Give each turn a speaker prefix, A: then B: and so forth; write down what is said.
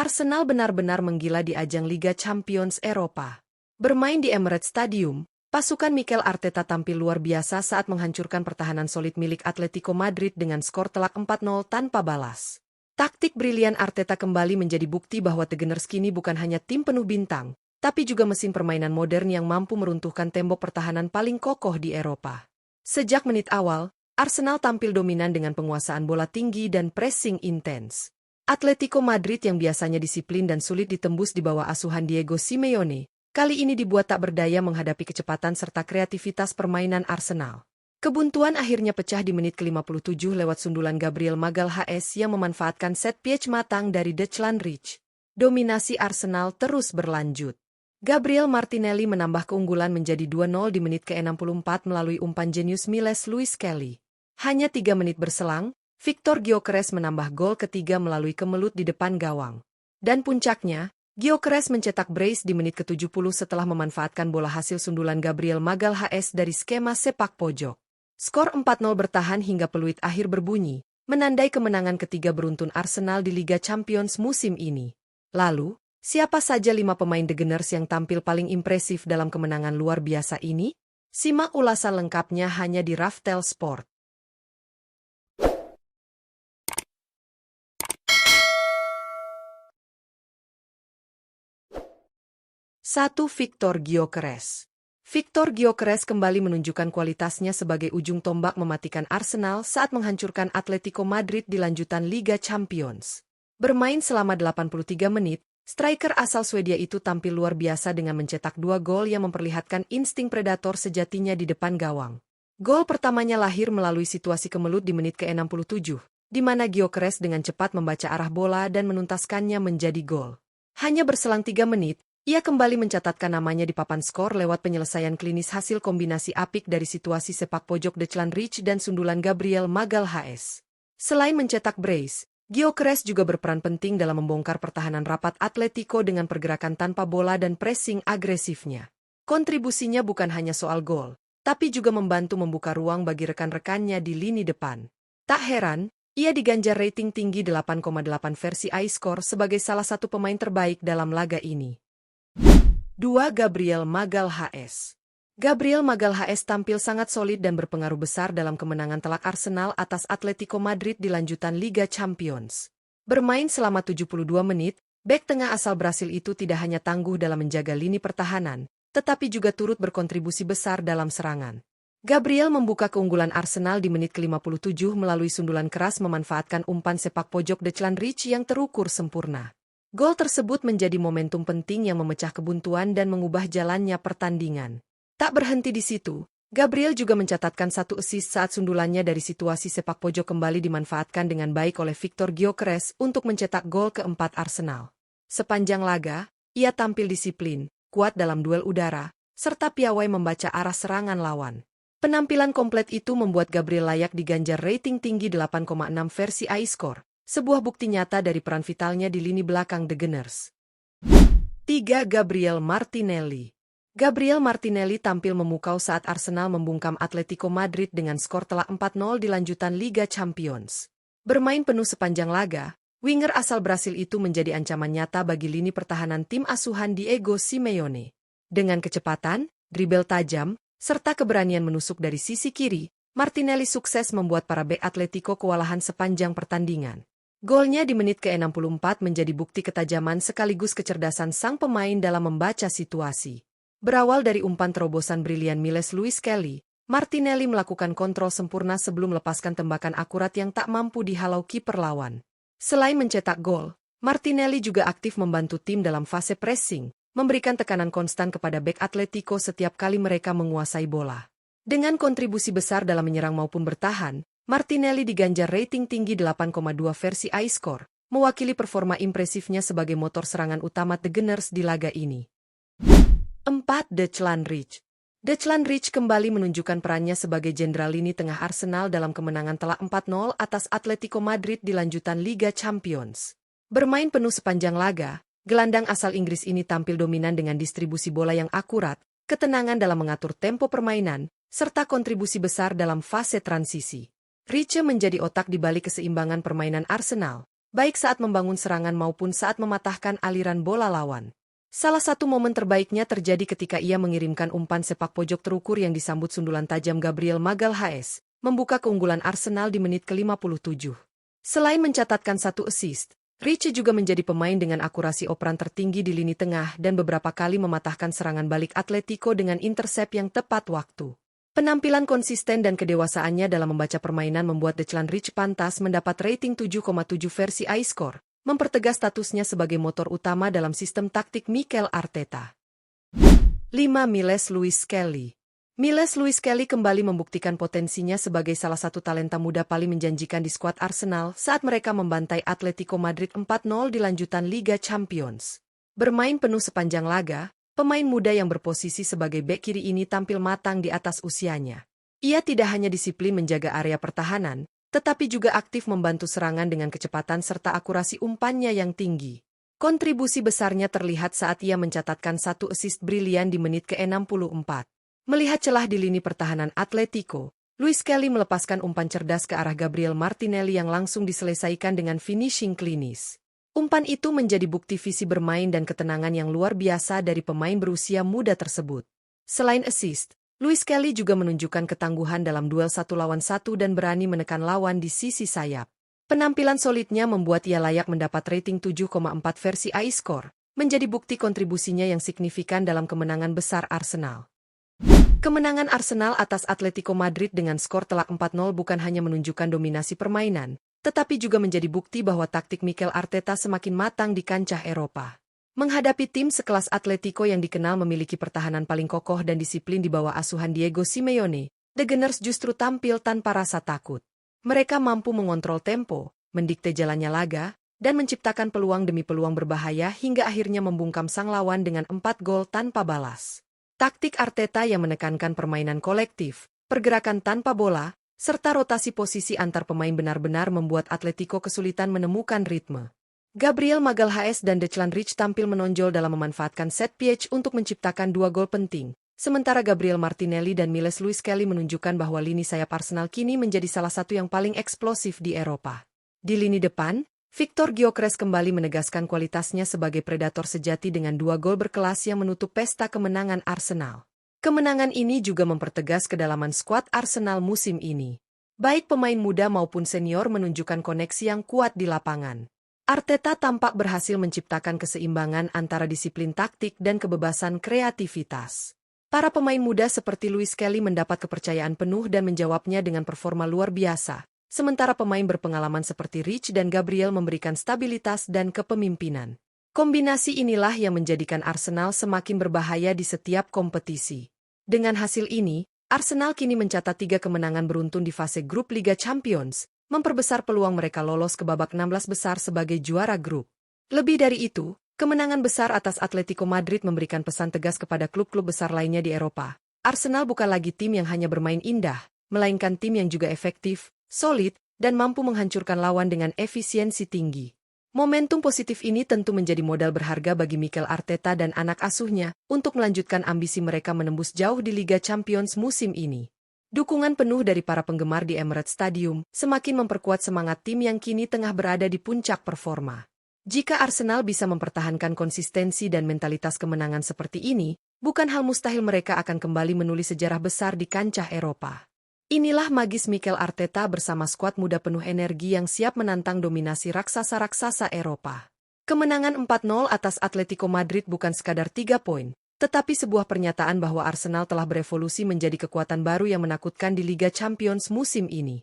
A: Arsenal benar-benar menggila di ajang Liga Champions Eropa. Bermain di Emirates Stadium, pasukan Mikel Arteta tampil luar biasa saat menghancurkan pertahanan solid milik Atletico Madrid dengan skor telak 4-0 tanpa balas. Taktik brilian Arteta kembali menjadi bukti bahwa The Gunners kini bukan hanya tim penuh bintang, tapi juga mesin permainan modern yang mampu meruntuhkan tembok pertahanan paling kokoh di Eropa. Sejak menit awal, Arsenal tampil dominan dengan penguasaan bola tinggi dan pressing intens. Atletico Madrid yang biasanya disiplin dan sulit ditembus di bawah asuhan Diego Simeone, kali ini dibuat tak berdaya menghadapi kecepatan serta kreativitas permainan Arsenal. Kebuntuan akhirnya pecah di menit ke-57 lewat sundulan Gabriel Magalhaes yang memanfaatkan set piece matang dari Declan Rice. Dominasi Arsenal terus berlanjut. Gabriel Martinelli menambah keunggulan menjadi 2-0 di menit ke-64 melalui umpan jenius Miles Lewis Kelly. Hanya 3 menit berselang, Victor Gyökeres menambah gol ketiga melalui kemelut di depan gawang. Dan puncaknya, Gyökeres mencetak brace di menit ke-70 setelah memanfaatkan bola hasil sundulan Gabriel Magalhaes dari skema sepak pojok. Skor 4-0 bertahan hingga peluit akhir berbunyi, menandai kemenangan ketiga beruntun Arsenal di Liga Champions musim ini. Lalu, siapa saja 5 pemain The Gunners yang tampil paling impresif dalam kemenangan luar biasa ini? Simak ulasan lengkapnya hanya di Raftel Sport. 1. Victor Gyökeres. Victor Gyökeres kembali menunjukkan kualitasnya sebagai ujung tombak mematikan Arsenal saat menghancurkan Atletico Madrid di lanjutan Liga Champions. Bermain selama 83 menit, striker asal Swedia itu tampil luar biasa dengan mencetak 2 gol yang memperlihatkan insting predator sejatinya di depan gawang. Gol pertamanya lahir melalui situasi kemelut di menit ke-67, di mana Gyökeres dengan cepat membaca arah bola dan menuntaskannya menjadi gol. Hanya berselang 3 menit, ia kembali mencatatkan namanya di papan skor lewat penyelesaian klinis hasil kombinasi apik dari situasi sepak pojok Declan Rice dan sundulan Gabriel Magalhaes. Selain mencetak brace, Gyökeres juga berperan penting dalam membongkar pertahanan rapat Atletico dengan pergerakan tanpa bola dan pressing agresifnya. Kontribusinya bukan hanya soal gol, tapi juga membantu membuka ruang bagi rekan-rekannya di lini depan. Tak heran, ia diganjar rating tinggi 8,8 versi iScore sebagai salah satu pemain terbaik dalam laga ini. 2. Gabriel Magalhaes. Gabriel Magalhaes tampil sangat solid dan berpengaruh besar dalam kemenangan telak Arsenal atas Atletico Madrid di lanjutan Liga Champions. Bermain selama 72 menit, bek tengah asal Brasil itu tidak hanya tangguh dalam menjaga lini pertahanan, tetapi juga turut berkontribusi besar dalam serangan. Gabriel membuka keunggulan Arsenal di menit ke-57 melalui sundulan keras memanfaatkan umpan sepak pojok Declan Rice yang terukur sempurna. Gol tersebut menjadi momentum penting yang memecah kebuntuan dan mengubah jalannya pertandingan. Tak berhenti di situ, Gabriel juga mencatatkan 1 assist saat sundulannya dari situasi sepak pojok kembali dimanfaatkan dengan baik oleh Victor Gyökeres untuk mencetak gol keempat Arsenal. Sepanjang laga, ia tampil disiplin, kuat dalam duel udara, serta piawai membaca arah serangan lawan. Penampilan komplit itu membuat Gabriel layak diganjar rating tinggi 8,6 versi iScore. Sebuah bukti nyata dari peran vitalnya di lini belakang The Gunners. 3. Gabriel Martinelli. Gabriel Martinelli tampil memukau saat Arsenal membungkam Atletico Madrid dengan skor telak 4-0 di lanjutan Liga Champions. Bermain penuh sepanjang laga, winger asal Brasil itu menjadi ancaman nyata bagi lini pertahanan tim asuhan Diego Simeone. Dengan kecepatan, dribble tajam, serta keberanian menusuk dari sisi kiri, Martinelli sukses membuat para bek Atletico kewalahan sepanjang pertandingan. Golnya di menit ke-64 menjadi bukti ketajaman sekaligus kecerdasan sang pemain dalam membaca situasi. Berawal dari umpan terobosan brilian Miles Lewis Kelly, Martinelli melakukan kontrol sempurna sebelum melepaskan tembakan akurat yang tak mampu dihalau kiper lawan. Selain mencetak gol, Martinelli juga aktif membantu tim dalam fase pressing, memberikan tekanan konstan kepada bek Atletico setiap kali mereka menguasai bola. Dengan kontribusi besar dalam menyerang maupun bertahan, Martinelli diganjar rating tinggi 8,2 versi iScore, mewakili performa impresifnya sebagai motor serangan utama The Gunners di laga ini. 4. Declan Rice. Declan Rice kembali menunjukkan perannya sebagai jenderal lini tengah Arsenal dalam kemenangan telak 4-0 atas Atletico Madrid di lanjutan Liga Champions. Bermain penuh sepanjang laga, gelandang asal Inggris ini tampil dominan dengan distribusi bola yang akurat, ketenangan dalam mengatur tempo permainan, serta kontribusi besar dalam fase transisi. Rice menjadi otak di balik keseimbangan permainan Arsenal, baik saat membangun serangan maupun saat mematahkan aliran bola lawan. Salah satu momen terbaiknya terjadi ketika ia mengirimkan umpan sepak pojok terukur yang disambut sundulan tajam Gabriel Magalhaes, membuka keunggulan Arsenal di menit ke-57. Selain mencatatkan 1 assist, Rich juga menjadi pemain dengan akurasi operan tertinggi di lini tengah dan beberapa kali mematahkan serangan balik Atletico dengan intercept yang tepat waktu. Penampilan konsisten dan kedewasaannya dalam membaca permainan membuat Declan Rice pantas mendapat rating 7,7 versi iScore, mempertegas statusnya sebagai motor utama dalam sistem taktik Mikel Arteta. 5. Miles Lewis Skelly. Miles Lewis Skelly kembali membuktikan potensinya sebagai salah satu talenta muda paling menjanjikan di skuad Arsenal saat mereka membantai Atletico Madrid 4-0 di lanjutan Liga Champions. Bermain penuh sepanjang laga, pemain muda yang berposisi sebagai bek kiri ini tampil matang di atas usianya. Ia tidak hanya disiplin menjaga area pertahanan, tetapi juga aktif membantu serangan dengan kecepatan serta akurasi umpannya yang tinggi. Kontribusi besarnya terlihat saat ia mencatatkan 1 assist brilian di menit ke-64. Melihat celah di lini pertahanan Atletico, Lewis Skelly melepaskan umpan cerdas ke arah Gabriel Martinelli yang langsung diselesaikan dengan finishing klinis. Umpan itu menjadi bukti visi bermain dan ketenangan yang luar biasa dari pemain berusia muda tersebut. Selain assist, Lewis Skelly juga menunjukkan ketangguhan dalam duel 1 lawan 1 dan berani menekan lawan di sisi sayap. Penampilan solidnya membuat ia layak mendapat rating 7,4 versi iScore, menjadi bukti kontribusinya yang signifikan dalam kemenangan besar Arsenal. Kemenangan Arsenal atas Atletico Madrid dengan skor telak 4-0 bukan hanya menunjukkan dominasi permainan, tetapi juga menjadi bukti bahwa taktik Mikel Arteta semakin matang di kancah Eropa. Menghadapi tim sekelas Atletico yang dikenal memiliki pertahanan paling kokoh dan disiplin di bawah asuhan Diego Simeone, The Gunners justru tampil tanpa rasa takut. Mereka mampu mengontrol tempo, mendikte jalannya laga, dan menciptakan peluang demi peluang berbahaya hingga akhirnya membungkam sang lawan dengan 4 gol tanpa balas. Taktik Arteta yang menekankan permainan kolektif, pergerakan tanpa bola, serta rotasi posisi antar pemain benar-benar membuat Atletico kesulitan menemukan ritme. Gabriel Magalhaes dan Declan Rice tampil menonjol dalam memanfaatkan set piece untuk menciptakan 2 gol penting, sementara Gabriel Martinelli dan Miles Lewis Skelly menunjukkan bahwa lini sayap Arsenal kini menjadi salah satu yang paling eksplosif di Eropa. Di lini depan, Victor Gyökeres kembali menegaskan kualitasnya sebagai predator sejati dengan 2 gol berkelas yang menutup pesta kemenangan Arsenal. Kemenangan ini juga mempertegas kedalaman skuad Arsenal musim ini. Baik pemain muda maupun senior menunjukkan koneksi yang kuat di lapangan. Arteta tampak berhasil menciptakan keseimbangan antara disiplin taktik dan kebebasan kreativitas. Para pemain muda seperti Lewis Skelly mendapat kepercayaan penuh dan menjawabnya dengan performa luar biasa. Sementara pemain berpengalaman seperti Rich dan Gabriel memberikan stabilitas dan kepemimpinan. Kombinasi inilah yang menjadikan Arsenal semakin berbahaya di setiap kompetisi. Dengan hasil ini, Arsenal kini mencatat 3 kemenangan beruntun di fase grup Liga Champions, memperbesar peluang mereka lolos ke babak 16 besar sebagai juara grup. Lebih dari itu, kemenangan besar atas Atletico Madrid memberikan pesan tegas kepada klub-klub besar lainnya di Eropa. Arsenal bukan lagi tim yang hanya bermain indah, melainkan tim yang juga efektif, solid, dan mampu menghancurkan lawan dengan efisiensi tinggi. Momentum positif ini tentu menjadi modal berharga bagi Mikel Arteta dan anak asuhnya untuk melanjutkan ambisi mereka menembus jauh di Liga Champions musim ini. Dukungan penuh dari para penggemar di Emirates Stadium semakin memperkuat semangat tim yang kini tengah berada di puncak performa. Jika Arsenal bisa mempertahankan konsistensi dan mentalitas kemenangan seperti ini, bukan hal mustahil mereka akan kembali menulis sejarah besar di kancah Eropa. Inilah magis Mikel Arteta bersama skuad muda penuh energi yang siap menantang dominasi raksasa-raksasa Eropa. Kemenangan 4-0 atas Atletico Madrid bukan sekadar 3 poin, tetapi sebuah pernyataan bahwa Arsenal telah berevolusi menjadi kekuatan baru yang menakutkan di Liga Champions musim ini.